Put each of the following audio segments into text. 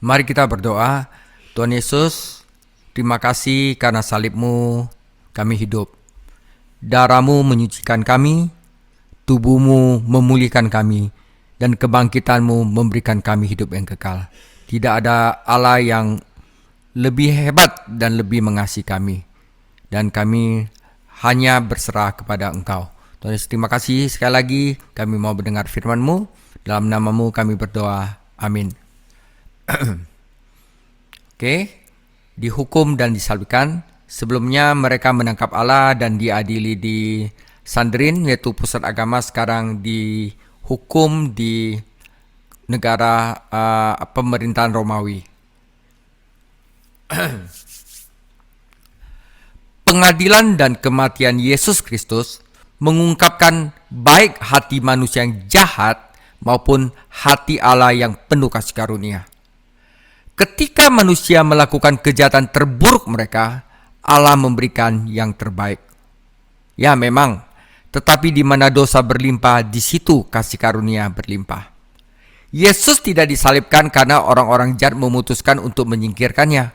Mari kita berdoa. Tuhan Yesus, terima kasih karena salib-Mu kami hidup. Darah-Mu menyucikan kami, tubuh-Mu memulihkan kami, dan kebangkitan-Mu memberikan kami hidup yang kekal. Tidak ada Allah yang lebih hebat dan lebih mengasihi kami. Dan kami hanya berserah kepada Engkau. Tuhan Yesus, terima kasih sekali lagi. Kami mau mendengar firman-Mu. Dalam nama-Mu kami berdoa. Amin. Oke, dihukum dan disalibkan. Sebelumnya mereka menangkap Allah dan diadili di Sanhedrin, yaitu pusat agama. Sekarang dihukum di negara pemerintahan Romawi. Pengadilan dan kematian Yesus Kristus mengungkapkan baik hati manusia yang jahat maupun hati Allah yang penuh kasih karunia. Ketika manusia melakukan kejahatan terburuk mereka, Allah memberikan yang terbaik. Ya memang, tetapi di mana dosa berlimpah, di situ kasih karunia berlimpah. Yesus tidak disalibkan karena orang-orang jahat memutuskan untuk menyingkirkannya.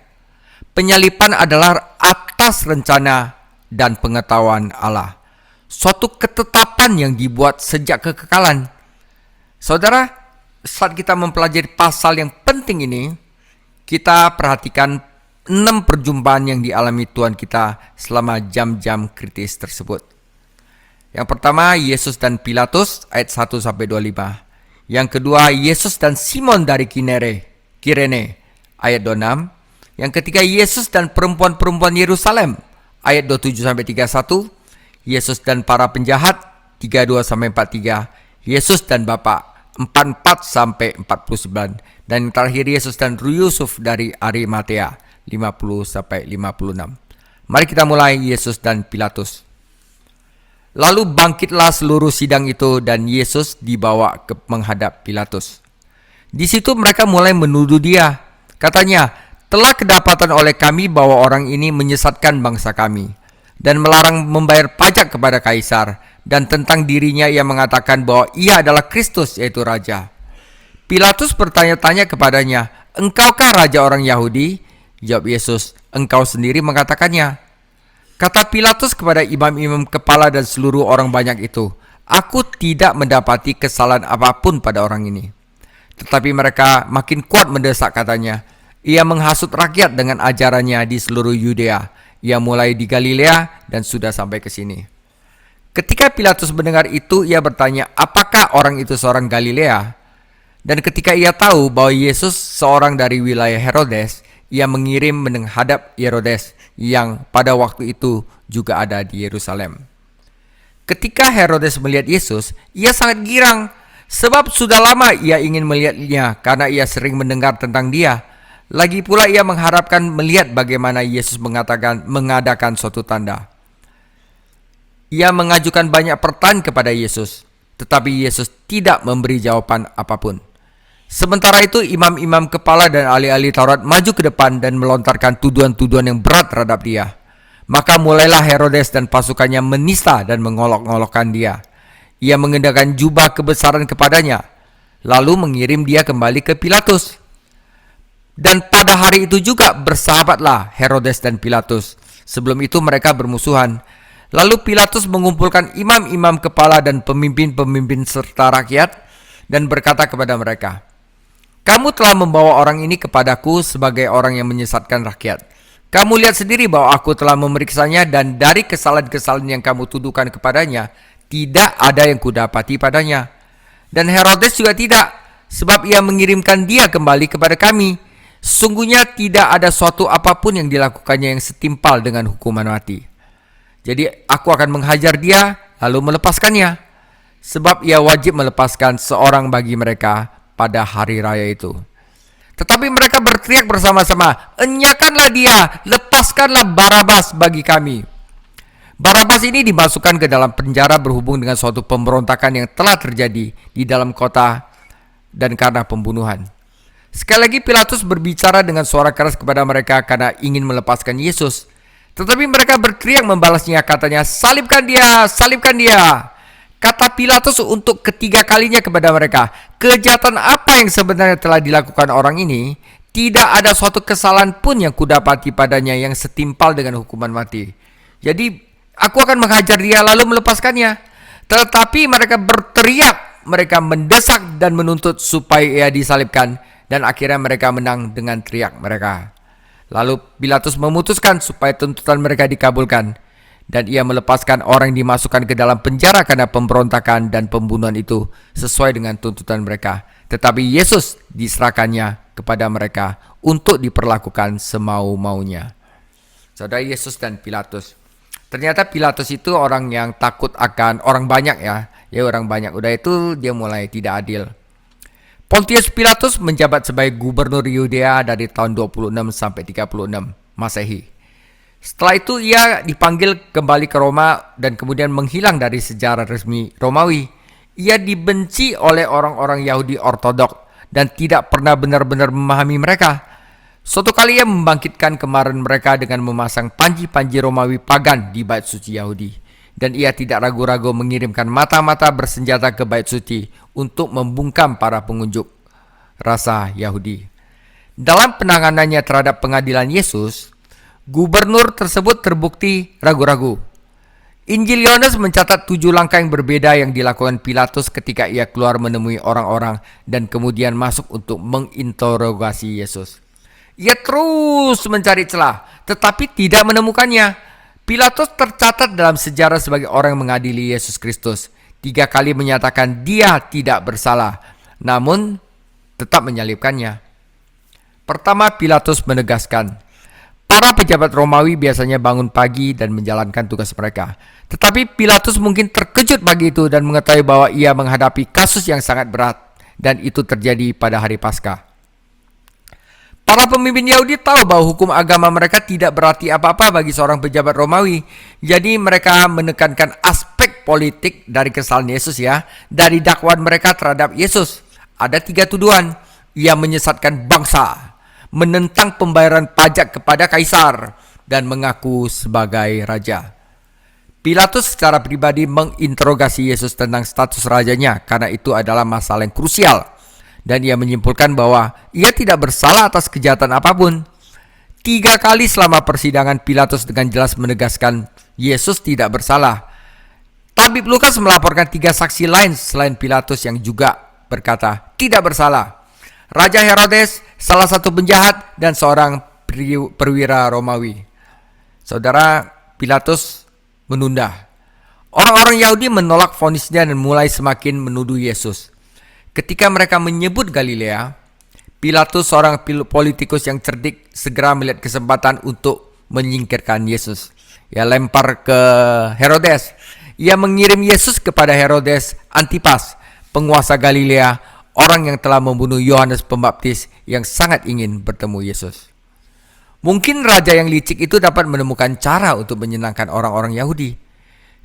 Penyaliban adalah atas rencana dan pengetahuan Allah. Suatu ketetapan yang dibuat sejak kekekalan. Saudara, saat kita mempelajari pasal yang penting ini, kita perhatikan 6 perjumpaan yang dialami Tuhan kita selama jam-jam kritis tersebut. Yang pertama, Yesus dan Pilatus ayat 1-25. Yang kedua, Yesus dan Simon dari Kirene ayat 26. Yang ketiga, Yesus dan perempuan-perempuan Yerusalem ayat 27-31. Yesus dan para penjahat 32-43. Yesus dan Bapa 44-49. Dan yang terakhir, Yesus dan Yusuf dari Arimatea 50-56. Mari kita mulai Yesus dan Pilatus. Lalu bangkitlah seluruh sidang itu dan Yesus dibawa ke menghadap Pilatus. Di situ mereka mulai menuduh dia. Katanya, telah kedapatan oleh kami bahwa orang ini menyesatkan bangsa kami dan melarang membayar pajak kepada Kaisar, dan tentang dirinya ia mengatakan bahwa ia adalah Kristus, yaitu Raja. Pilatus bertanya-tanya kepadanya, "Engkaukah Raja orang Yahudi?" Jawab Yesus, "Engkau sendiri mengatakannya." Kata Pilatus kepada imam-imam kepala dan seluruh orang banyak itu, "Aku tidak mendapati kesalahan apapun pada orang ini." Tetapi mereka makin kuat mendesak, katanya, "Ia menghasut rakyat dengan ajarannya di seluruh Yudea. Ia mulai di Galilea dan sudah sampai ke sini." Ketika Pilatus mendengar itu, ia bertanya, apakah orang itu seorang Galilea? Dan ketika ia tahu bahwa Yesus seorang dari wilayah Herodes, ia mengirim menghadap Herodes yang pada waktu itu juga ada di Yerusalem. Ketika Herodes melihat Yesus, ia sangat girang, sebab sudah lama ia ingin melihatnya karena ia sering mendengar tentang dia. Lagi pula ia mengharapkan melihat bagaimana Yesus mengadakan suatu tanda. Ia mengajukan banyak pertanyaan kepada Yesus, tetapi Yesus tidak memberi jawaban apapun. Sementara itu imam-imam kepala dan ahli-ahli Taurat maju ke depan dan melontarkan tuduhan-tuduhan yang berat terhadap dia. Maka mulailah Herodes dan pasukannya menista dan mengolok-olokkan dia. Ia mengenakan jubah kebesaran kepadanya, lalu mengirim dia kembali ke Pilatus. Dan pada hari itu juga bersahabatlah Herodes dan Pilatus. Sebelum itu mereka bermusuhan. Lalu Pilatus mengumpulkan imam-imam kepala dan pemimpin-pemimpin serta rakyat dan berkata kepada mereka, "Kamu telah membawa orang ini kepadaku sebagai orang yang menyesatkan rakyat. Kamu lihat sendiri bahwa aku telah memeriksanya dan dari kesalahan-kesalahan yang kamu tuduhkan kepadanya, tidak ada yang kudapati padanya. Dan Herodes juga tidak, sebab ia mengirimkan dia kembali kepada kami. Sungguhnya tidak ada suatu apapun yang dilakukannya yang setimpal dengan hukuman mati. Jadi aku akan menghajar dia lalu melepaskannya, sebab ia wajib melepaskan seorang bagi mereka pada hari raya itu." Tetapi mereka berteriak bersama-sama, "Enyahkanlah dia, lepaskanlah Barabas bagi kami." Barabas ini dimasukkan ke dalam penjara berhubung dengan suatu pemberontakan yang telah terjadi di dalam kota dan karena pembunuhan. Sekali lagi Pilatus berbicara dengan suara keras kepada mereka karena ingin melepaskan Yesus. Tetapi mereka berteriak membalasnya, katanya, "Salibkan dia, salibkan dia." Kata Pilatus untuk ketiga kalinya kepada mereka, "Kejahatan apa yang sebenarnya telah dilakukan orang ini?" Tidak ada suatu kesalahan pun yang kudapati padanya yang setimpal dengan hukuman mati. Jadi aku akan menghajar dia lalu melepaskannya. Tetapi mereka berteriak, mereka mendesak dan menuntut supaya ia disalibkan. Dan akhirnya mereka menang dengan teriak mereka. Lalu Pilatus memutuskan supaya tuntutan mereka dikabulkan. Dan ia melepaskan orang yang dimasukkan ke dalam penjara karena pemberontakan dan pembunuhan itu sesuai dengan tuntutan mereka. Tetapi Yesus diserahkannya kepada mereka untuk diperlakukan semau-maunya. Saudara, Yesus dan Pilatus. Ternyata Pilatus itu orang yang takut akan orang banyak ya. Ya orang banyak. Udah itu dia mulai tidak adil. Pontius Pilatus menjabat sebagai gubernur Yudea dari tahun 26 sampai 36 Masehi. Setelah itu ia dipanggil kembali ke Roma dan kemudian menghilang dari sejarah resmi Romawi. Ia dibenci oleh orang-orang Yahudi Ortodok dan tidak pernah benar-benar memahami mereka. Suatu kali ia membangkitkan kemarahan mereka dengan memasang panji-panji Romawi pagan di bait suci Yahudi. Dan ia tidak ragu-ragu mengirimkan mata-mata bersenjata ke bait suci untuk membungkam para pengunjuk rasa Yahudi. Dalam penanganannya terhadap pengadilan Yesus, gubernur tersebut terbukti ragu-ragu. Injil Yohanes mencatat 7 langkah yang berbeda yang dilakukan Pilatus ketika ia keluar menemui orang-orang dan kemudian masuk untuk menginterogasi Yesus. Ia terus mencari celah, tetapi tidak menemukannya. Pilatus tercatat dalam sejarah sebagai orang yang mengadili Yesus Kristus. 3 kali menyatakan dia tidak bersalah, namun tetap menyalibkannya. Pertama, Pilatus menegaskan, para pejabat Romawi biasanya bangun pagi dan menjalankan tugas mereka. Tetapi Pilatus mungkin terkejut pagi itu dan mengetahui bahwa ia menghadapi kasus yang sangat berat. Dan itu terjadi pada hari Paskah. Para pemimpin Yahudi tahu bahwa hukum agama mereka tidak berarti apa-apa bagi seorang pejabat Romawi. Jadi mereka menekankan aspek politik dari kesalahan Yesus ya. Dari dakwaan mereka terhadap Yesus. Ada 3 tuduhan. Ia menyesatkan bangsa, menentang pembayaran pajak kepada kaisar, dan mengaku sebagai raja. Pilatus secara pribadi menginterogasi Yesus tentang status rajanya karena itu adalah masalah yang krusial. Dan ia menyimpulkan bahwa ia tidak bersalah atas kejahatan apapun. 3 kali selama persidangan Pilatus dengan jelas menegaskan Yesus tidak bersalah. Tabib Lukas melaporkan 3 saksi lain selain Pilatus yang juga berkata tidak bersalah. Raja Herodes, salah satu penjahat, dan seorang perwira Romawi. Saudara, Pilatus menunda. Orang-orang Yahudi menolak vonisnya dan mulai semakin menuduh Yesus. Ketika mereka menyebut Galilea, Pilatus, seorang politikus yang cerdik, segera melihat kesempatan untuk menyingkirkan Yesus. Ia lempar ke Herodes. Ia mengirim Yesus kepada Herodes Antipas, penguasa Galilea, orang yang telah membunuh Yohanes Pembaptis yang sangat ingin bertemu Yesus. Mungkin raja yang licik itu dapat menemukan cara untuk menyenangkan orang-orang Yahudi.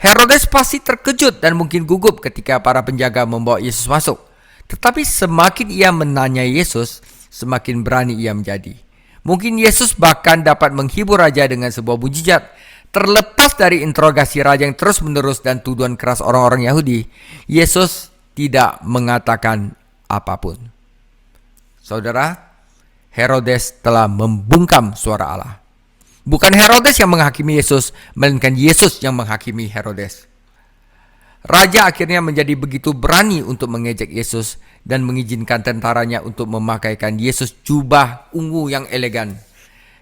Herodes pasti terkejut dan mungkin gugup ketika para penjaga membawa Yesus masuk. Tetapi semakin ia menanyai Yesus, semakin berani ia menjadi. Mungkin Yesus bahkan dapat menghibur raja dengan sebuah mujizat. Terlepas dari interogasi raja yang terus-menerus dan tuduhan keras orang-orang Yahudi, Yesus tidak mengatakan apapun. Saudara, Herodes telah membungkam suara Allah. Bukan Herodes yang menghakimi Yesus, melainkan Yesus yang menghakimi Herodes. Raja akhirnya menjadi begitu berani untuk mengejek Yesus dan mengizinkan tentaranya untuk memakaikan Yesus jubah ungu yang elegan.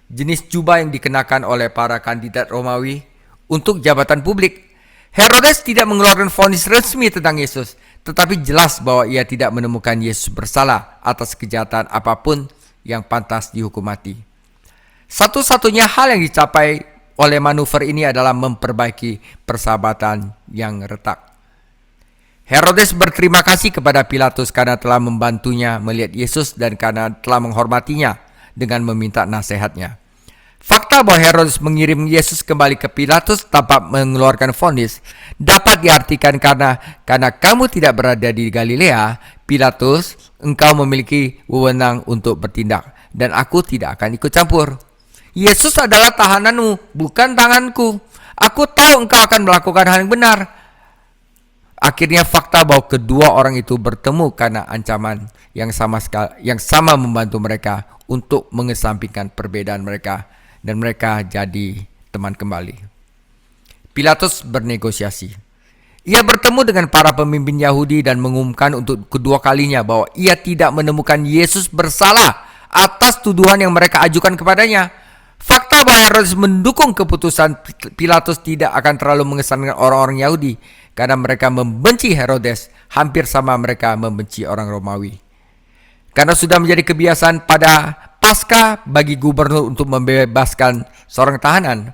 Jenis jubah yang dikenakan oleh para kandidat Romawi untuk jabatan publik. Herodes tidak mengeluarkan vonis resmi tentang Yesus, tetapi jelas bahwa ia tidak menemukan Yesus bersalah atas kejahatan apapun yang pantas dihukum mati. Satu-satunya hal yang dicapai oleh manuver ini adalah memperbaiki persahabatan yang retak. Herodes berterima kasih kepada Pilatus karena telah membantunya melihat Yesus dan karena telah menghormatinya dengan meminta nasihatnya. Fakta bahwa Herodes mengirim Yesus kembali ke Pilatus tanpa mengeluarkan vonis dapat diartikan karena kamu tidak berada di Galilea, Pilatus, engkau memiliki wewenang untuk bertindak dan aku tidak akan ikut campur. Yesus adalah tahananmu, bukan tanganku. Aku tahu engkau akan melakukan hal yang benar. Akhirnya fakta bahwa kedua orang itu bertemu karena ancaman yang sama membantu mereka untuk mengesampingkan perbedaan mereka, dan mereka jadi teman kembali. Pilatus bernegosiasi. Ia bertemu dengan para pemimpin Yahudi dan mengumumkan untuk kedua kalinya bahwa ia tidak menemukan Yesus bersalah atas tuduhan yang mereka ajukan kepadanya. Fakta bahwa Herodes mendukung keputusan Pilatus tidak akan terlalu mengesankan orang-orang Yahudi, karena mereka membenci Herodes hampir sama mereka membenci orang Romawi. Karena sudah menjadi kebiasaan pada Paskah bagi gubernur untuk membebaskan seorang tahanan,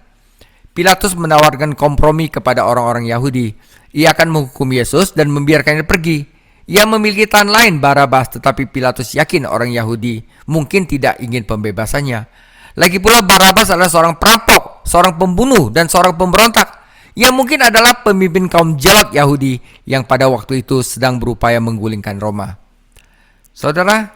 Pilatus menawarkan kompromi kepada orang-orang Yahudi. Ia akan menghukum Yesus dan membiarkannya pergi. Ia memiliki tahanan lain, Barabas, tetapi Pilatus yakin orang Yahudi mungkin tidak ingin pembebasannya. Lagi pula Barabas adalah seorang perampok, seorang pembunuh, dan seorang pemberontak. Ia mungkin adalah pemimpin kaum Zelot Yahudi yang pada waktu itu sedang berupaya menggulingkan Roma. Saudara,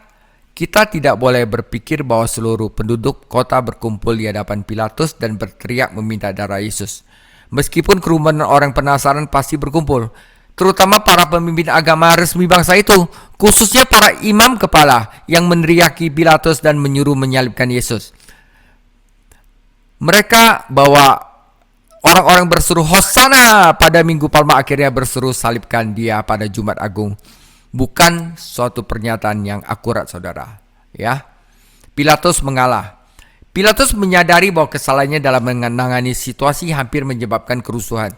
kita tidak boleh berpikir bahwa seluruh penduduk kota berkumpul di hadapan Pilatus dan berteriak meminta darah Yesus. Meskipun kerumunan orang penasaran pasti berkumpul, terutama para pemimpin agama resmi bangsa itu, khususnya para imam kepala yang meneriaki Pilatus dan menyuruh menyalibkan Yesus. Mereka bawa orang-orang berseru Hosana pada Minggu Palma, akhirnya berseru salibkan dia pada Jumat Agung. Bukan suatu pernyataan yang akurat, saudara. Ya, Pilatus mengalah. Pilatus menyadari bahwa kesalahannya dalam menangani situasi hampir menyebabkan kerusuhan.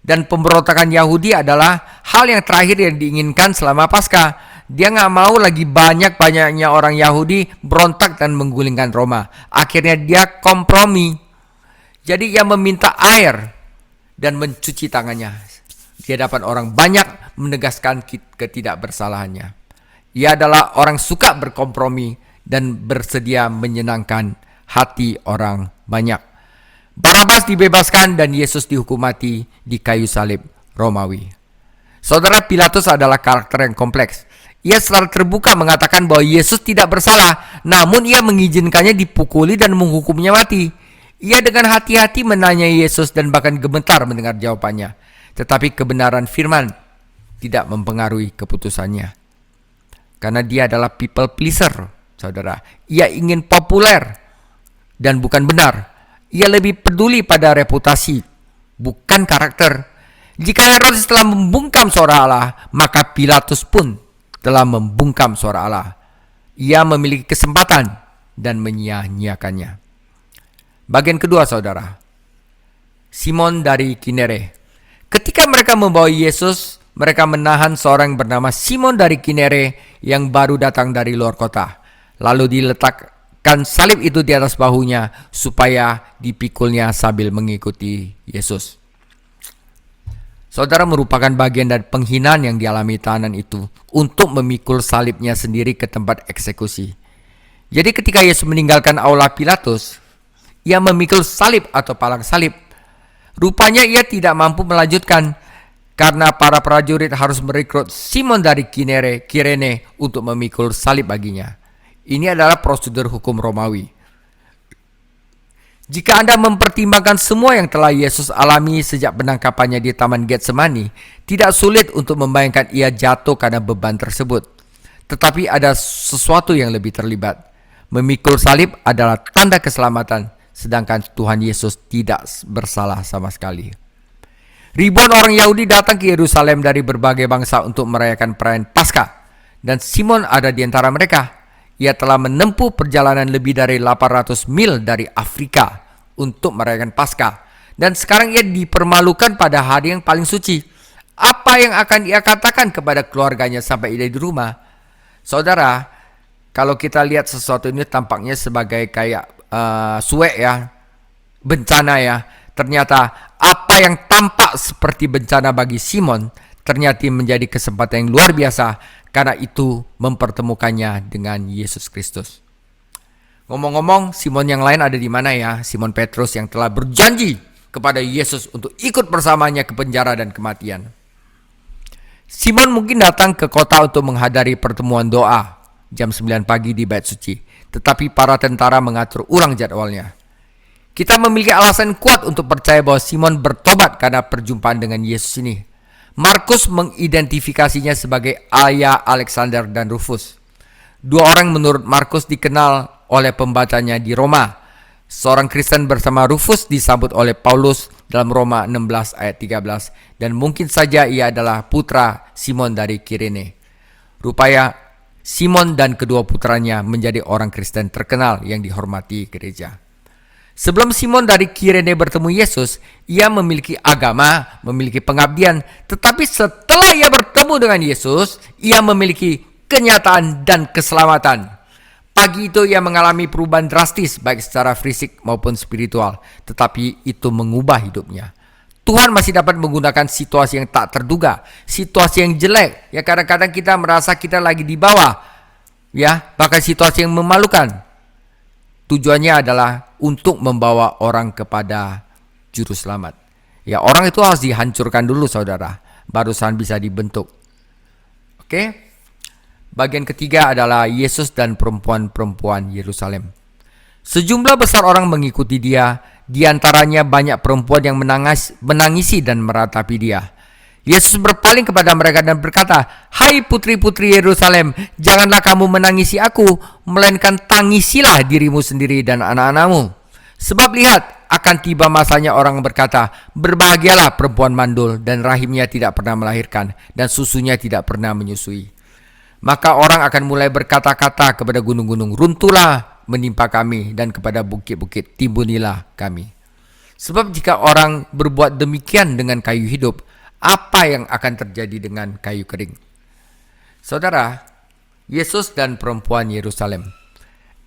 Dan pemberontakan Yahudi adalah hal yang terakhir yang diinginkan selama Paskah. Dia nggak mau lagi banyak-banyaknya orang Yahudi berontak dan menggulingkan Roma. Akhirnya dia kompromi. Jadi ia meminta air dan mencuci tangannya di hadapan orang banyak, menegaskan ketidakbersalahannya. Ia adalah orang suka berkompromi dan bersedia menyenangkan hati orang banyak. Barabas dibebaskan dan Yesus dihukum mati di kayu salib Romawi. Saudara, Pilatus adalah karakter yang kompleks. Ia secara terbuka mengatakan bahwa Yesus tidak bersalah, namun ia mengizinkannya dipukuli dan menghukumnya mati. Ia dengan hati-hati menanyai Yesus dan bahkan gemetar mendengar jawabannya. Tetapi kebenaran firman tidak mempengaruhi keputusannya. Karena dia adalah people pleaser, saudara. Ia ingin populer dan bukan benar. Ia lebih peduli pada reputasi, bukan karakter. Jika Herodes telah membungkam suara Allah, maka Pilatus pun telah membungkam suara Allah. Ia memiliki kesempatan dan menyia-nyiakannya. Bagian kedua, saudara. Simon dari Kinere. Ketika mereka membawa Yesus, mereka menahan seorang bernama Simon dari Kinere yang baru datang dari luar kota. Lalu diletakkan salib itu di atas bahunya supaya dipikulnya sambil mengikuti Yesus. Saudara, merupakan bagian dari penghinaan yang dialami tahanan itu untuk memikul salibnya sendiri ke tempat eksekusi. Jadi ketika Yesus meninggalkan aula Pilatus, ia memikul salib atau palang salib. Rupanya ia tidak mampu melanjutkan karena para prajurit harus merekrut Simon dari Kirene untuk memikul salib baginya. Ini adalah prosedur hukum Romawi. Jika Anda mempertimbangkan semua yang telah Yesus alami sejak penangkapannya di Taman Getsemani, tidak sulit untuk membayangkan ia jatuh karena beban tersebut. Tetapi ada sesuatu yang lebih terlibat. Memikul salib adalah tanda keselamatan, sedangkan Tuhan Yesus tidak bersalah sama sekali. Ribuan orang Yahudi datang ke Yerusalem dari berbagai bangsa untuk merayakan perayaan Paskah, dan Simon ada di antara mereka. Ia telah menempuh perjalanan lebih dari 800 mil dari Afrika untuk merayakan Paskah, dan sekarang ia dipermalukan pada hari yang paling suci. Apa yang akan ia katakan kepada keluarganya sampai ia di rumah? Saudara, kalau kita lihat sesuatu ini tampaknya sebagai kayak suek ya, bencana ya. Ternyata apa yang tampak seperti bencana bagi Simon ternyata menjadi kesempatan yang luar biasa, karena itu mempertemukannya dengan Yesus Kristus. Ngomong-ngomong, Simon yang lain ada di mana ya? Simon Petrus yang telah berjanji kepada Yesus untuk ikut bersamanya ke penjara dan kematian. Simon mungkin datang ke kota untuk menghadiri pertemuan doa jam 9 pagi di Bait Suci, tetapi para tentara mengatur ulang jadwalnya. Kita memiliki alasan kuat untuk percaya bahwa Simon bertobat karena perjumpaan dengan Yesus ini. Markus mengidentifikasinya sebagai ayah Alexander dan Rufus. Dua orang menurut Markus dikenal oleh pembacanya di Roma. Seorang Kristen bersama Rufus disambut oleh Paulus dalam Roma 16 ayat 13, dan mungkin saja ia adalah putra Simon dari Kirene. Rupanya Simon dan kedua putranya menjadi orang Kristen terkenal yang dihormati gereja. Sebelum Simon dari Kirene bertemu Yesus, ia memiliki agama, memiliki pengabdian. Tetapi setelah ia bertemu dengan Yesus, ia memiliki kenyataan dan keselamatan. Pagi itu ia mengalami perubahan drastis baik secara fisik maupun spiritual. Tetapi itu mengubah hidupnya. Tuhan masih dapat menggunakan situasi yang tak terduga, situasi yang jelek. Ya, kadang-kadang kita merasa kita lagi di bawah. Ya, bahkan situasi yang memalukan. Tujuannya adalah untuk membawa orang kepada juru selamat. Ya, orang itu harus dihancurkan dulu, saudara, barusan bisa dibentuk. Oke. Bagian ketiga adalah Yesus dan perempuan-perempuan Yerusalem. Sejumlah besar orang mengikuti dia, di antaranya banyak perempuan yang menangisi dan meratapi dia. Yesus berpaling kepada mereka dan berkata, "Hai putri-putri Yerusalem, janganlah kamu menangisi aku, melainkan tangisilah dirimu sendiri dan anak-anakmu. Sebab lihat, akan tiba masanya orang berkata, berbahagialah perempuan mandul dan rahimnya tidak pernah melahirkan dan susunya tidak pernah menyusui. Maka orang akan mulai berkata-kata kepada gunung-gunung, runtuhlah menimpa kami, dan kepada bukit-bukit timbunilah kami. Sebab jika orang berbuat demikian dengan kayu hidup, apa yang akan terjadi dengan kayu kering?" Saudara, Yesus dan perempuan Yerusalem.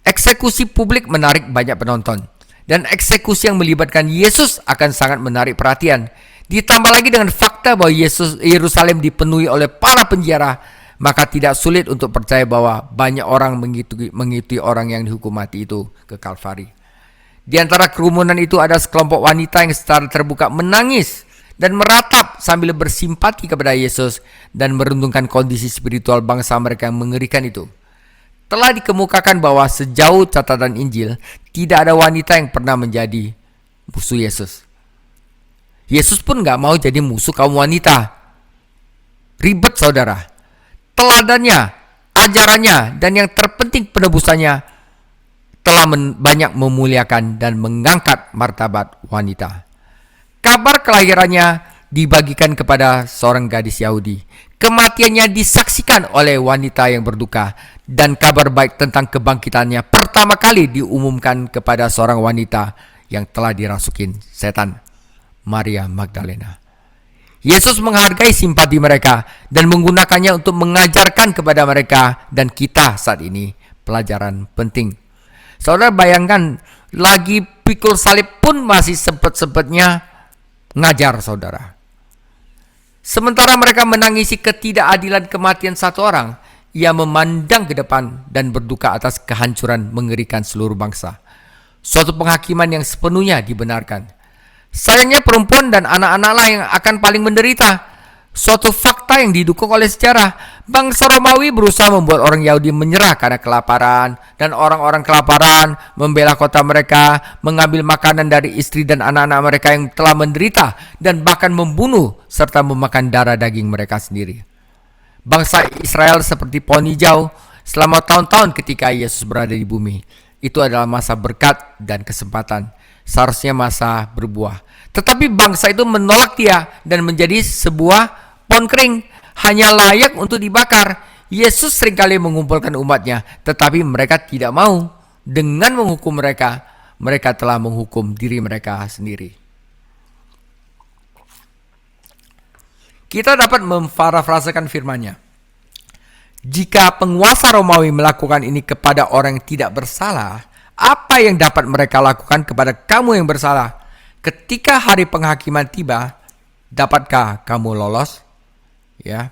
Eksekusi publik menarik banyak penonton, dan eksekusi yang melibatkan Yesus akan sangat menarik perhatian. Ditambah lagi dengan fakta bahwa Yerusalem dipenuhi oleh para penjara, maka tidak sulit untuk percaya bahwa banyak orang mengikuti orang yang dihukum mati itu ke Kalvari. Di antara kerumunan itu ada sekelompok wanita yang secara terbuka menangis dan meratap sambil bersimpati kepada Yesus dan merundungkan kondisi spiritual bangsa mereka yang mengerikan itu. Telah dikemukakan bahwa sejauh catatan Injil, tidak ada wanita yang pernah menjadi musuh Yesus. Yesus pun gak mau jadi musuh kaum wanita. Ribet, saudara. Teladannya, ajarannya, dan yang terpenting penebusannya telah banyak memuliakan dan mengangkat martabat wanita. Kabar kelahirannya dibagikan kepada seorang gadis Yahudi. Kematiannya disaksikan oleh wanita yang berduka, dan kabar baik tentang kebangkitannya pertama kali diumumkan kepada seorang wanita yang telah dirasukin setan, Maria Magdalena. Yesus menghargai simpati mereka dan menggunakannya untuk mengajarkan kepada mereka dan kita saat ini pelajaran penting. Saudara bayangkan, lagi pikul salib pun masih sempet-sempetnya ngajar, saudara. Sementara mereka menangisi ketidakadilan kematian satu orang, ia memandang ke depan dan berduka atas kehancuran mengerikan seluruh bangsa. Suatu penghakiman yang sepenuhnya dibenarkan. Sayangnya perempuan dan anak-anaklah yang akan paling menderita. Suatu fakta yang didukung oleh sejarah. Bangsa Romawi berusaha membuat orang Yahudi menyerah karena kelaparan, dan orang-orang kelaparan membela kota mereka, mengambil makanan dari istri dan anak-anak mereka yang telah menderita, dan bahkan membunuh serta memakan darah daging mereka sendiri. Bangsa Israel seperti pohon hijau selama tahun-tahun ketika Yesus berada di bumi. Itu adalah masa berkat dan kesempatan. Seharusnya masa berbuah. Tetapi bangsa itu menolak dia dan menjadi sebuah pohon kering, hanya layak untuk dibakar. Yesus seringkali mengumpulkan umatnya, tetapi mereka tidak mau. Dengan menghukum mereka, mereka telah menghukum diri mereka sendiri. Kita dapat memparafrasekan firman-Nya. Jika penguasa Romawi melakukan ini kepada orang yang tidak bersalah, apa yang dapat mereka lakukan kepada kamu yang bersalah? Ketika hari penghakiman tiba, dapatkah kamu lolos? Ya.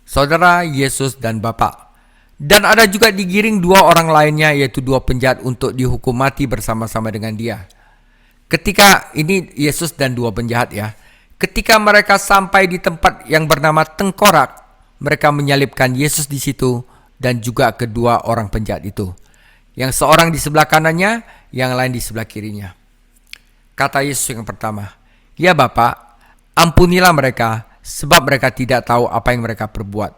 Saudara, Yesus dan Bapa. Dan ada juga digiring dua orang lainnya, yaitu dua penjahat untuk dihukum mati bersama-sama dengan dia. Ketika ini Yesus dan dua penjahat, ya. Ketika mereka sampai di tempat yang bernama Tengkorak, mereka menyalibkan Yesus di situ dan juga kedua orang penjahat itu. Yang seorang di sebelah kanannya, yang lain di sebelah kirinya. Kata Yesus yang pertama, "Ya Bapak, Ampunilah mereka, sebab mereka tidak tahu apa yang mereka perbuat.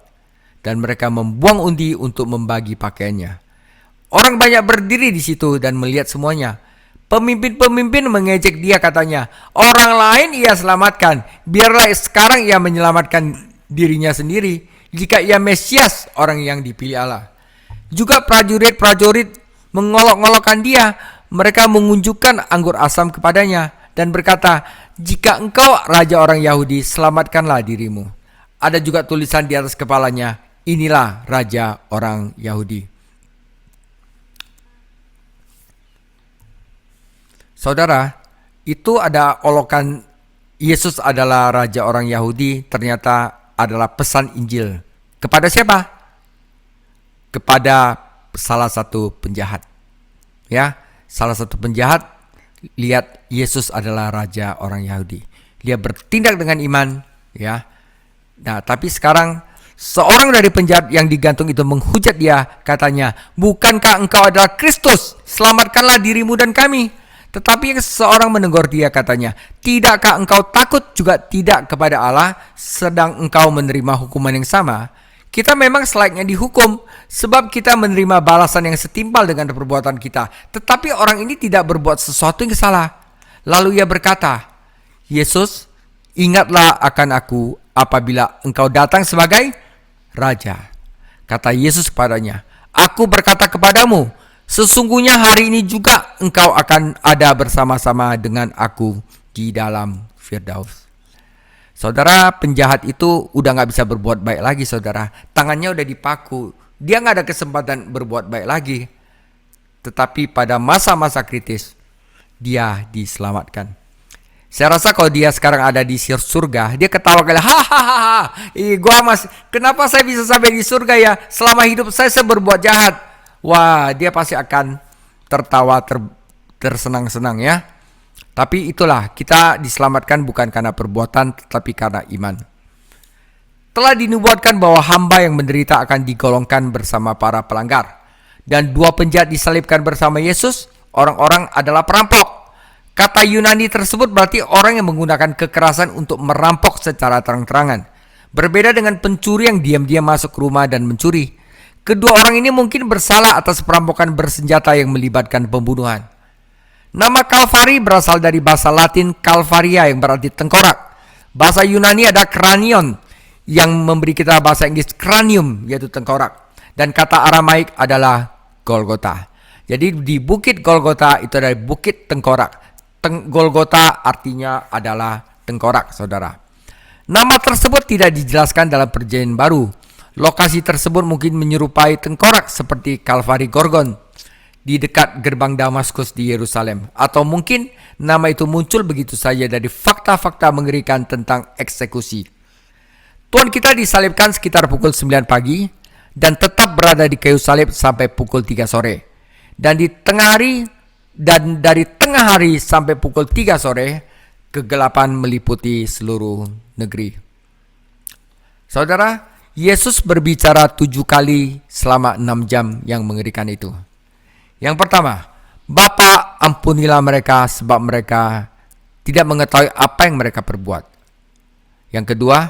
Dan mereka membuang undi untuk membagi pakaiannya. Orang banyak berdiri di situ dan melihat semuanya. Pemimpin-pemimpin mengejek dia, katanya, orang lain ia selamatkan, biarlah sekarang ia menyelamatkan dirinya sendiri, jika ia Mesias, orang yang dipilih Allah. Juga prajurit-prajurit mengolok-olokkan dia. Mereka mengunjukkan anggur asam kepadanya dan berkata, jika engkau raja orang Yahudi, selamatkanlah dirimu. Ada juga tulisan di atas kepalanya, inilah raja orang Yahudi. Saudara, itu ada olokan Yesus adalah raja orang Yahudi, ternyata adalah pesan Injil. Kepada siapa? Kepada salah satu penjahat. Ya, salah satu penjahat lihat Yesus adalah raja orang Yahudi. Dia bertindak dengan iman, ya. Nah, tapi sekarang seorang dari penjahat yang digantung itu menghujat dia, katanya, bukankah engkau adalah Kristus? Selamatkanlah dirimu dan kami. Tetapi seorang menegur dia, katanya, tidakkah engkau takut juga tidak kepada Allah, sedang engkau menerima hukuman yang sama? Kita memang selayaknya dihukum, sebab kita menerima balasan yang setimpal dengan perbuatan kita. Tetapi orang ini tidak berbuat sesuatu yang salah. Lalu ia berkata, Yesus, ingatlah akan aku apabila engkau datang sebagai raja. Kata Yesus kepadanya, aku berkata kepadamu, sesungguhnya hari ini juga engkau akan ada bersama-sama dengan aku di dalam Firdaus. Saudara, penjahat itu udah gak bisa berbuat baik lagi, saudara. Tangannya udah dipaku. Dia gak ada kesempatan berbuat baik lagi. Tetapi pada masa-masa kritis, dia diselamatkan. Saya rasa kalau dia sekarang ada di surga, dia ketawa kali, hahaha, kenapa saya bisa sampai di surga ya? Selama hidup saya berbuat jahat. Wah, dia pasti akan tertawa tersenang-senang ya. Tapi itulah, kita diselamatkan bukan karena perbuatan, tetapi karena iman. Telah dinubuatkan bahwa hamba yang menderita akan digolongkan bersama para pelanggar. Dan dua penjahat disalibkan bersama Yesus, orang-orang adalah perampok. Kata Yunani tersebut berarti orang yang menggunakan kekerasan untuk merampok secara terang-terangan. Berbeda dengan pencuri yang diam-diam masuk ke rumah dan mencuri. Kedua orang ini mungkin bersalah atas perampokan bersenjata yang melibatkan pembunuhan. Nama Kalvari berasal dari bahasa Latin Calvaria yang berarti tengkorak. Bahasa Yunani ada kranion yang memberi kita bahasa Inggris cranium yaitu tengkorak. Dan kata Aramaik adalah Golgota. Jadi di bukit Golgota itu adalah bukit tengkorak. Golgota artinya adalah tengkorak, saudara. Nama tersebut tidak dijelaskan dalam Perjanjian Baru. Lokasi tersebut mungkin menyerupai tengkorak seperti Kalvari Gorgon di dekat gerbang Damaskus di Yerusalem. Atau mungkin nama itu muncul begitu saja dari fakta-fakta mengerikan tentang eksekusi. Tuhan kita disalibkan sekitar pukul 9 pagi dan tetap berada di kayu salib sampai pukul 3 sore. Dan dari tengah hari sampai pukul 3 sore, kegelapan meliputi seluruh negeri. Saudara, Yesus berbicara 7 kali selama 6 jam yang mengerikan itu. Yang pertama, Bapa, ampunilah mereka sebab mereka tidak mengetahui apa yang mereka perbuat. Yang kedua,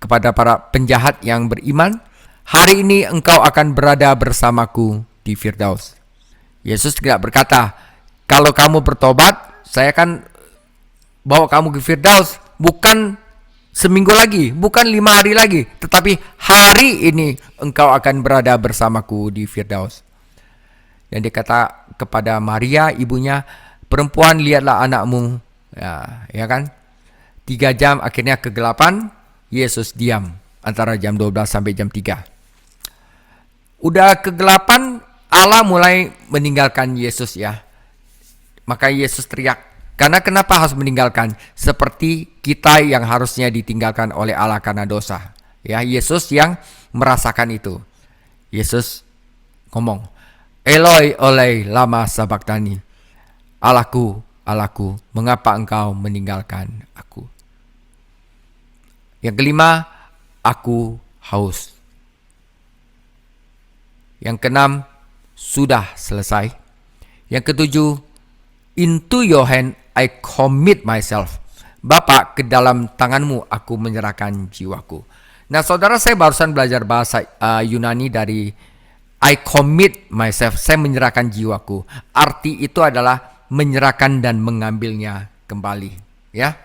kepada para penjahat yang beriman, hari ini engkau akan berada bersamaku di Firdaus. Yesus tidak berkata, kalau kamu bertobat, saya akan bawa kamu ke Firdaus. Bukan seminggu lagi, bukan 5 hari lagi, tetapi hari ini engkau akan berada bersamaku di Firdaus. Dan dia kata kepada Maria, ibunya, perempuan, lihatlah anakmu. Ya kan? 3 jam akhirnya kegelapan, Yesus diam antara jam 12 sampai jam 3. Udah kegelapan, Allah mulai meninggalkan Yesus ya. Maka Yesus teriak. Karena kenapa harus meninggalkan? Seperti kita yang harusnya ditinggalkan oleh Allah karena dosa. Ya, Yesus yang merasakan itu. Yesus ngomong, Eloi, Eloi, lama sabachthani. Allahku, Allahku, mengapa engkau meninggalkan aku? Yang kelima, aku haus. Yang keenam, sudah selesai. Yang ketujuh, into your hand I commit myself. Bapa, ke dalam tanganmu aku menyerahkan jiwaku. Nah saudara, saya barusan belajar bahasa Yunani dari I commit myself, saya menyerahkan jiwaku. Arti itu adalah menyerahkan dan mengambilnya kembali. Ya.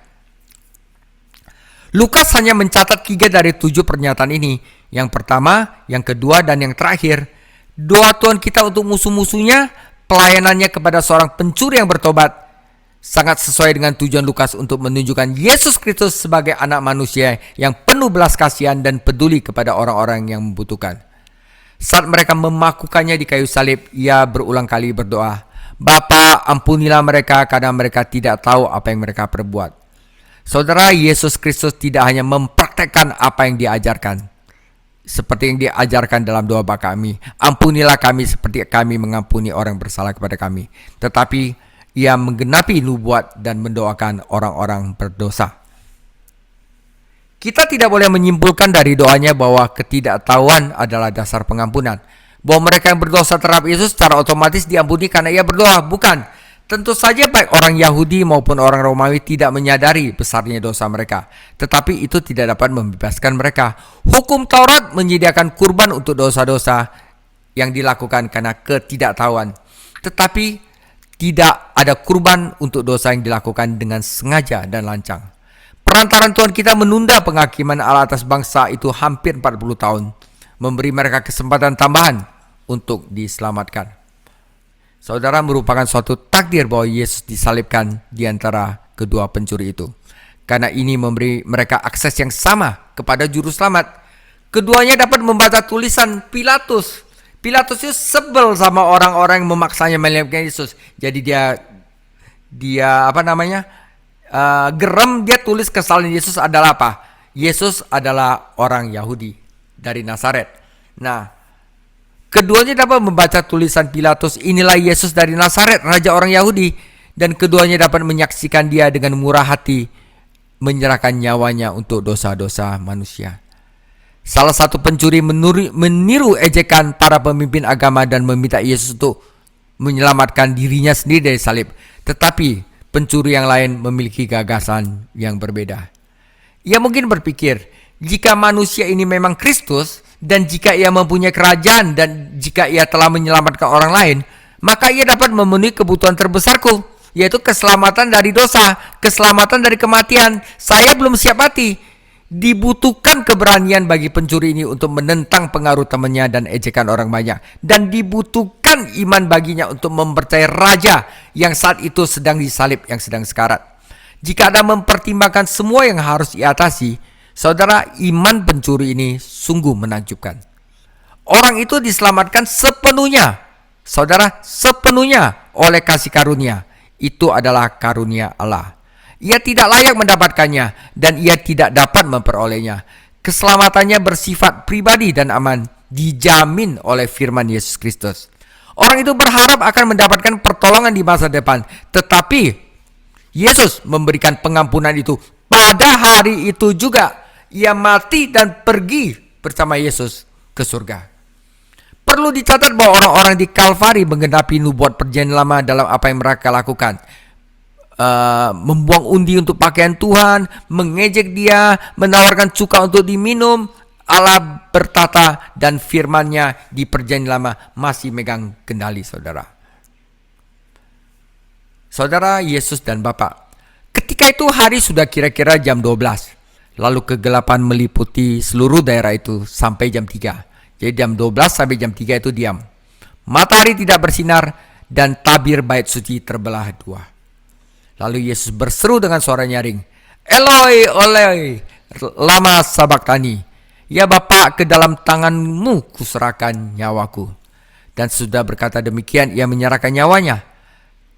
Lukas hanya mencatat 3 dari 7 pernyataan ini. Yang pertama, yang kedua, dan yang terakhir. Doa Tuhan kita untuk musuh-musuhnya, pelayanannya kepada seorang pencuri yang bertobat, sangat sesuai dengan tujuan Lukas untuk menunjukkan Yesus Kristus sebagai anak manusia yang penuh belas kasihan dan peduli kepada orang-orang yang membutuhkan. Saat mereka memakukannya di kayu salib, ia berulang kali berdoa, Bapa, ampunilah mereka karena mereka tidak tahu apa yang mereka perbuat. Saudara, Yesus Kristus tidak hanya mempraktekkan apa yang diajarkan, seperti yang diajarkan dalam doa Bapa kami, ampunilah kami seperti kami mengampuni orang bersalah kepada kami, tetapi ia menggenapi nubuat dan mendoakan orang-orang berdosa. Kita tidak boleh menyimpulkan dari doanya bahwa ketidaktahuan adalah dasar pengampunan, bahwa mereka yang berdosa terhadap Yesus secara otomatis diampuni karena ia berdoa. Bukan. Tentu saja baik orang Yahudi maupun orang Romawi tidak menyadari besarnya dosa mereka, tetapi itu tidak dapat membebaskan mereka. Hukum Taurat menyediakan kurban untuk dosa-dosa yang dilakukan karena ketidaktahuan, tetapi tidak ada kurban untuk dosa yang dilakukan dengan sengaja dan lancang. Perantaran Tuhan kita menunda penghakiman Allah atas bangsa itu hampir 40 tahun, memberi mereka kesempatan tambahan untuk diselamatkan. Saudara, merupakan suatu takdir bahwa Yesus disalibkan di antara kedua pencuri itu. Karena ini memberi mereka akses yang sama kepada juru selamat. Keduanya dapat membaca tulisan Pilatus. Pilatus itu sebel sama orang-orang yang memaksanya menyalibkan Yesus. Jadi dia geram, dia tulis kesalahan Yesus adalah apa? Yesus adalah orang Yahudi dari Nazaret. Nah, keduanya dapat membaca tulisan Pilatus, inilah Yesus dari Nazaret, raja orang Yahudi. Dan keduanya dapat menyaksikan dia dengan murah hati menyerahkan nyawanya untuk dosa-dosa manusia. Salah satu pencuri meniru ejekan para pemimpin agama dan meminta Yesus untuk menyelamatkan dirinya sendiri dari salib. Tetapi pencuri yang lain memiliki gagasan yang berbeda. Ia mungkin berpikir, jika manusia ini memang Kristus, dan jika ia mempunyai kerajaan, dan jika ia telah menyelamatkan orang lain, maka ia dapat memenuhi kebutuhan terbesarku, yaitu keselamatan dari dosa, keselamatan dari kematian. Saya belum siap mati. Dibutuhkan keberanian bagi pencuri ini untuk menentang pengaruh temannya dan ejekan orang banyak. Dan dibutuhkan iman baginya untuk mempercayai raja yang saat itu sedang disalib, yang sedang sekarat. Jika Anda mempertimbangkan semua yang harus diatasi, saudara, iman pencuri ini sungguh menakjubkan. Orang itu diselamatkan sepenuhnya, saudara, sepenuhnya oleh kasih karunia. Itu adalah karunia Allah. Ia tidak layak mendapatkannya dan ia tidak dapat memperolehnya. Keselamatannya bersifat pribadi dan aman, dijamin oleh firman Yesus Kristus. Orang itu berharap akan mendapatkan pertolongan di masa depan, tetapi Yesus memberikan pengampunan itu pada hari itu juga. Ia mati dan pergi bersama Yesus ke surga. Perlu dicatat bahwa orang-orang di Kalvari menggenapi nubuat perjanjian lama dalam apa yang mereka lakukan. Membuang undi untuk pakaian Tuhan, mengejek dia, menawarkan cuka untuk diminum. Allah bertata dan firman-Nya di perjanjian lama masih megang kendali, saudara. Saudara, Yesus dan Bapa. Ketika itu hari sudah kira-kira jam 12. Lalu kegelapan meliputi seluruh daerah itu sampai jam 3. Jadi jam 12 sampai jam 3 itu diam. Matahari tidak bersinar dan tabir bait suci terbelah dua. Lalu Yesus berseru dengan suara nyaring, Eloi, Eloi, lama sabachthani. Ya Bapa, ke dalam tanganmu kuserahkan nyawaku. Dan sudah berkata demikian, ia menyerahkan nyawanya.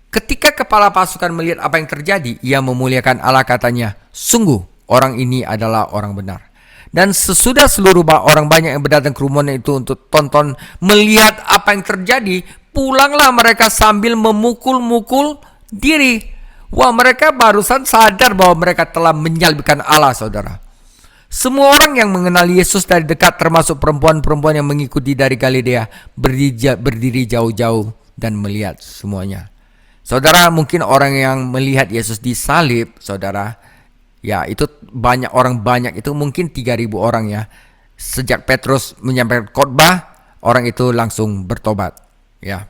Ketika kepala pasukan melihat apa yang terjadi, ia memuliakan Allah, katanya, sungguh orang ini adalah orang benar. Dan sesudah seluruh orang banyak yang berdatang ke rumahnya itu untuk tonton melihat apa yang terjadi, pulanglah mereka sambil memukul-mukul diri. Wah, mereka barusan sadar bahwa mereka telah menyalibkan Allah, saudara. Semua orang yang mengenal Yesus dari dekat, termasuk perempuan-perempuan yang mengikuti dari Galilea, berdiri jauh-jauh dan melihat semuanya. Saudara, mungkin orang yang melihat Yesus disalib, saudara, Ya, itu banyak orang, banyak itu mungkin 3.000 orang ya. Sejak Petrus menyampaikan khotbah, orang itu langsung bertobat. Ya.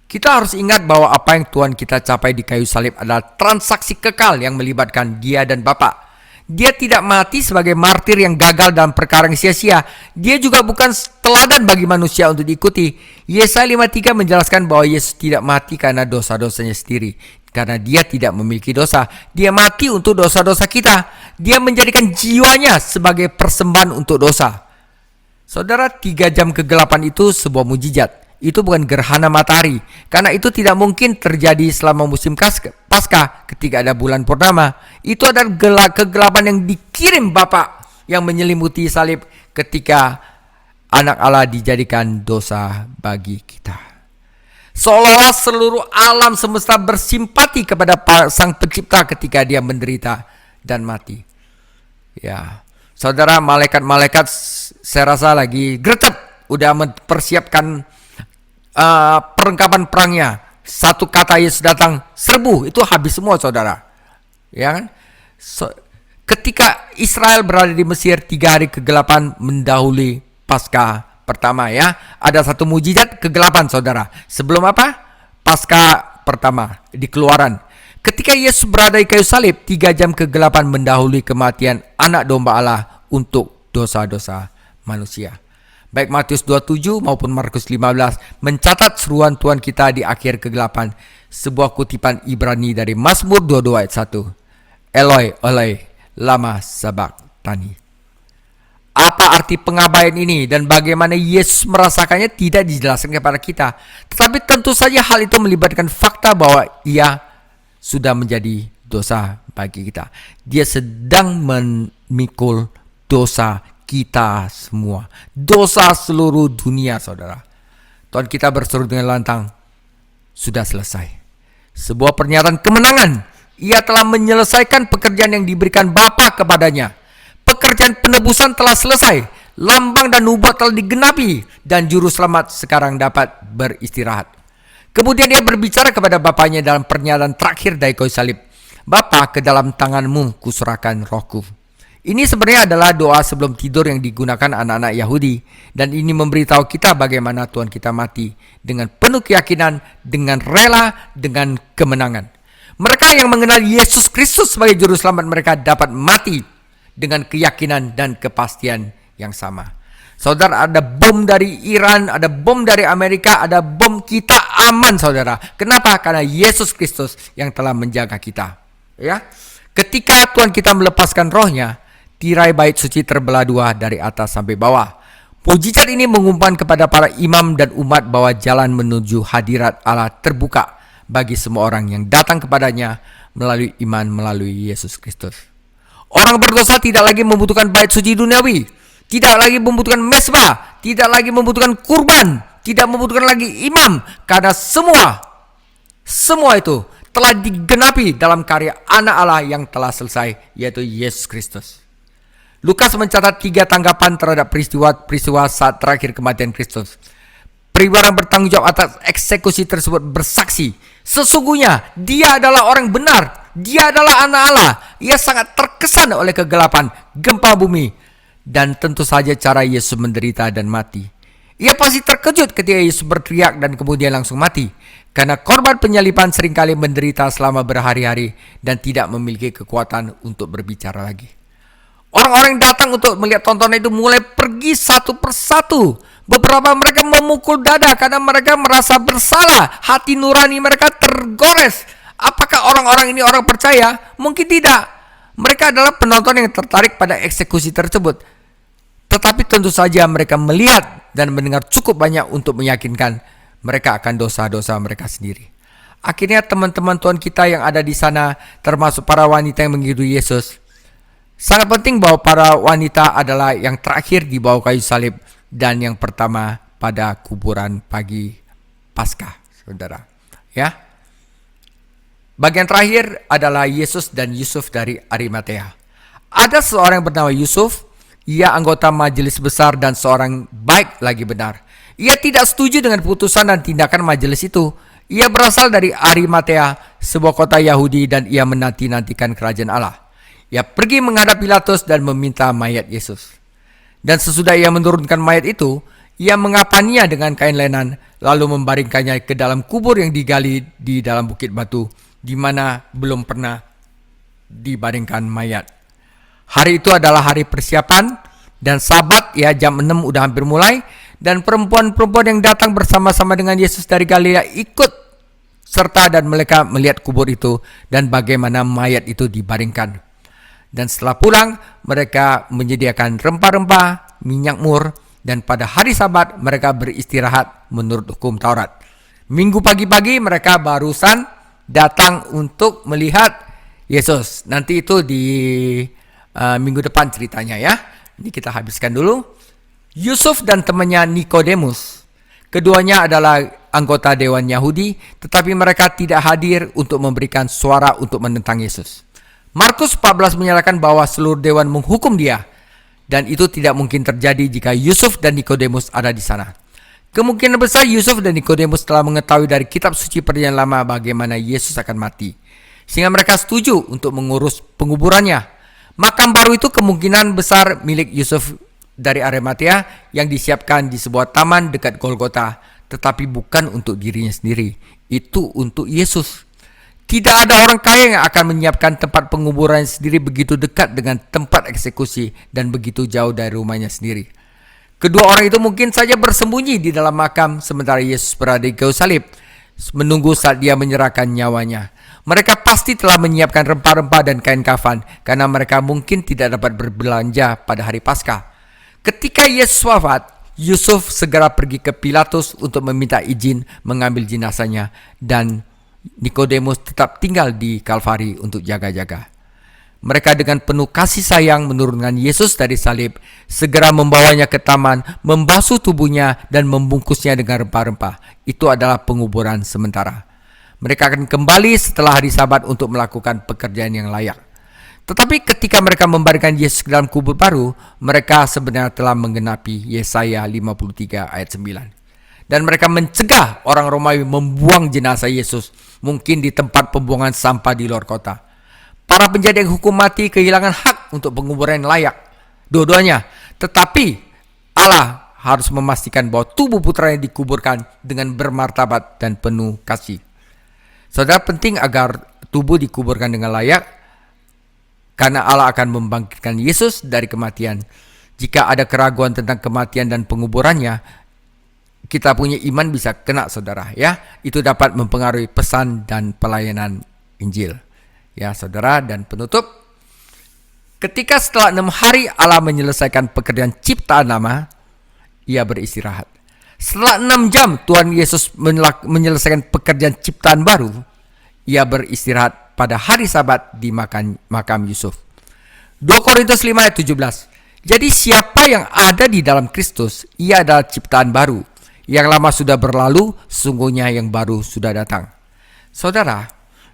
Kita harus ingat bahwa apa yang Tuhan kita capai di kayu salib adalah transaksi kekal yang melibatkan Dia dan Bapa. Dia tidak mati sebagai martir yang gagal dalam perkara yang sia-sia. Dia juga bukan teladan bagi manusia untuk diikuti. Yesaya 53 menjelaskan bahwa Yesus tidak mati karena dosa-dosanya sendiri. Karena Dia tidak memiliki dosa. Dia mati untuk dosa-dosa kita. Dia menjadikan jiwanya sebagai persembahan untuk dosa. Saudara, 3 jam kegelapan itu sebuah mujizat. Itu bukan gerhana matahari, karena itu tidak mungkin terjadi selama musim Paskah ketika ada bulan purnama. Itu adalah kegelapan yang dikirim Bapa yang menyelimuti salib ketika anak Allah dijadikan dosa bagi kita. Seolah-olah seluruh alam semesta bersimpati kepada Sang Pencipta ketika Dia menderita dan mati. Ya, saudara, malaikat-malaikat saya rasa lagi gercep, udah mempersiapkan perlengkapan perangnya. Satu kata Yesus datang, serbu, itu habis semua, saudara. Ya kan? Ketika Israel berada di Mesir, 3 hari kegelapan mendahului Paskah pertama ya. Ada satu mujizat kegelapan, saudara. Sebelum apa? Paskah pertama di Keluaran. Ketika Yesus berada di kayu salib, 3 jam kegelapan mendahului kematian anak domba Allah untuk dosa-dosa manusia. Baik Matius 27 maupun Markus 15 mencatat seruan Tuhan kita di akhir kegelapan. Sebuah kutipan Ibrani dari Mazmur 22 ayat 1. Eloi, Eloi, lama sabachthani. Apa arti pengabaian ini dan bagaimana Yesus merasakannya tidak dijelaskan kepada kita. Tetapi tentu saja hal itu melibatkan fakta bahwa Ia sudah menjadi dosa bagi kita. Dia sedang memikul dosa kita semua, dosa seluruh dunia, saudara. Tuhan kita berseru dengan lantang, sudah selesai. Sebuah pernyataan kemenangan. Ia telah menyelesaikan pekerjaan yang diberikan Bapa kepadanya. Pekerjaan penebusan telah selesai. Lambang dan nubuat telah digenapi dan juru selamat sekarang dapat beristirahat. Kemudian dia berbicara kepada Bapanya dalam pernyataan terakhir dari kayu salib. Bapa, ke dalam tanganmu kuserahkan rohku. Ini sebenarnya adalah doa sebelum tidur yang digunakan anak-anak Yahudi. Dan ini memberitahu kita bagaimana Tuhan kita mati dengan penuh keyakinan, dengan rela, dengan kemenangan. Mereka yang mengenal Yesus Kristus sebagai juru selamat mereka dapat mati dengan keyakinan dan kepastian yang sama. Saudara, ada bom dari Iran, ada bom dari Amerika, ada bom, kita aman, saudara. Kenapa? Karena Yesus Kristus yang telah menjaga kita. Ya, ketika Tuhan kita melepaskan rohnya, tirai bait suci terbelah 2 dari atas sampai bawah. Mujizat ini mengumpan kepada para imam dan umat bahwa jalan menuju hadirat Allah terbuka bagi semua orang yang datang kepadanya melalui iman melalui Yesus Kristus. Orang berdosa tidak lagi membutuhkan bait suci duniawi, tidak lagi membutuhkan mezbah, tidak lagi membutuhkan kurban, tidak membutuhkan lagi imam, karena semua itu telah digenapi dalam karya anak Allah yang telah selesai, yaitu Yesus Kristus. Lukas mencatat 3 tanggapan terhadap peristiwa saat terakhir kematian Kristus. Periwara yang bertanggung jawab atas eksekusi tersebut bersaksi, sesungguhnya Dia adalah orang benar, Dia adalah anak Allah. Ia sangat terkesan oleh kegelapan, gempa bumi, dan tentu saja cara Yesus menderita dan mati. Ia pasti terkejut ketika Yesus berteriak dan kemudian langsung mati, karena korban penyaliban seringkali menderita selama berhari-hari dan tidak memiliki kekuatan untuk berbicara lagi. Orang-orang yang datang untuk melihat tontonan itu mulai pergi satu persatu. Beberapa mereka memukul dada karena mereka merasa bersalah. Hati nurani mereka tergores. Apakah orang-orang ini orang percaya? Mungkin tidak. Mereka adalah penonton yang tertarik pada eksekusi tersebut. Tetapi tentu saja mereka melihat dan mendengar cukup banyak untuk meyakinkan mereka akan dosa-dosa mereka sendiri. Akhirnya teman-teman Tuhan kita yang ada di sana, termasuk para wanita yang mengikuti Yesus, sangat penting bahwa para wanita adalah yang terakhir di bawah kayu salib dan yang pertama pada kuburan pagi Paskah, saudara. Ya. Bagian terakhir adalah Yesus dan Yusuf dari Arimatea. Ada seorang yang bernama Yusuf, ia anggota majelis besar dan seorang baik lagi benar. Ia tidak setuju dengan putusan dan tindakan majelis itu. Ia berasal dari Arimatea, sebuah kota Yahudi, dan ia menanti-nantikan kerajaan Allah. Ia pergi menghadap Pilatus dan meminta mayat Yesus. Dan sesudah ia menurunkan mayat itu, ia mengapaninya dengan kain lenan, lalu membaringkannya ke dalam kubur yang digali di dalam bukit batu, di mana belum pernah dibaringkan mayat. Hari itu adalah hari persiapan, dan Sabat ya jam 6 udah hampir mulai, dan perempuan-perempuan yang datang bersama-sama dengan Yesus dari Galilea ikut serta dan mereka melihat kubur itu dan bagaimana mayat itu dibaringkan. Dan setelah pulang, mereka menyediakan rempah-rempah, minyak mur, dan pada hari Sabat mereka beristirahat menurut hukum Taurat. Minggu pagi-pagi mereka barusan datang untuk melihat Yesus. Nanti itu di minggu depan ceritanya ya. Ini kita habiskan dulu. Yusuf dan temannya Nikodemus. Keduanya adalah anggota Dewan Yahudi, tetapi mereka tidak hadir untuk memberikan suara untuk menentang Yesus. Markus 14 menyatakan bahwa seluruh dewan menghukum dia, dan itu tidak mungkin terjadi jika Yusuf dan Nikodemus ada di sana. Kemungkinan besar Yusuf dan Nikodemus telah mengetahui dari kitab suci Perjanjian Lama bagaimana Yesus akan mati, sehingga mereka setuju untuk mengurus penguburannya. Makam baru itu kemungkinan besar milik Yusuf dari Arimatea yang disiapkan di sebuah taman dekat Golgota, tetapi bukan untuk dirinya sendiri. Itu untuk Yesus. Tidak ada orang kaya yang akan menyiapkan tempat penguburan sendiri begitu dekat dengan tempat eksekusi dan begitu jauh dari rumahnya sendiri. Kedua orang itu mungkin saja bersembunyi di dalam makam sementara Yesus berada di kayu salib, menunggu saat dia menyerahkan nyawanya. Mereka pasti telah menyiapkan rempah-rempah dan kain kafan karena mereka mungkin tidak dapat berbelanja pada hari Paskah. Ketika Yesus wafat, Yusuf segera pergi ke Pilatus untuk meminta izin mengambil jenazahnya, dan Nikodemus tetap tinggal di Kalvari untuk jaga-jaga. Mereka dengan penuh kasih sayang menurunkan Yesus dari salib, segera membawanya ke taman, membasuh tubuhnya dan membungkusnya dengan rempah-rempah. Itu adalah penguburan sementara. Mereka akan kembali setelah hari Sabat untuk melakukan pekerjaan yang layak. Tetapi ketika mereka membaringkan Yesus ke dalam kubur baru, mereka sebenarnya telah menggenapi Yesaya 53 ayat 9. Dan mereka mencegah orang Romawi membuang jenazah Yesus, mungkin di tempat pembuangan sampah di luar kota. Para penjahat yang hukum mati kehilangan hak untuk penguburan yang layak, dua-duanya. Tetapi Allah harus memastikan bahwa tubuh putranya dikuburkan dengan bermartabat dan penuh kasih. Saudara, penting agar tubuh dikuburkan dengan layak, karena Allah akan membangkitkan Yesus dari kematian. Jika ada keraguan tentang kematian dan penguburannya, kita punya iman bisa kena, saudara. Ya, itu dapat mempengaruhi pesan dan pelayanan Injil. Ya, saudara, dan penutup. Ketika setelah 6 hari Allah menyelesaikan pekerjaan ciptaan lama, ia beristirahat. Setelah 6 jam Tuhan Yesus menyelesaikan pekerjaan ciptaan baru, ia beristirahat pada hari Sabat di makam Yusuf. 2 Korintus 5 ayat 17. Jadi siapa yang ada di dalam Kristus, ia adalah ciptaan baru. Yang lama sudah berlalu, sesungguhnya yang baru sudah datang. Saudara,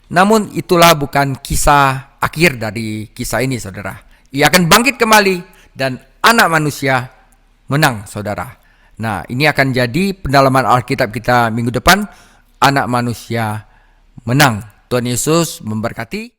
namun itulah bukan kisah akhir dari kisah ini, saudara. Ia akan bangkit kembali dan anak manusia menang, saudara. Nah, ini akan jadi pendalaman Alkitab kita minggu depan. Anak manusia menang. Tuhan Yesus memberkati.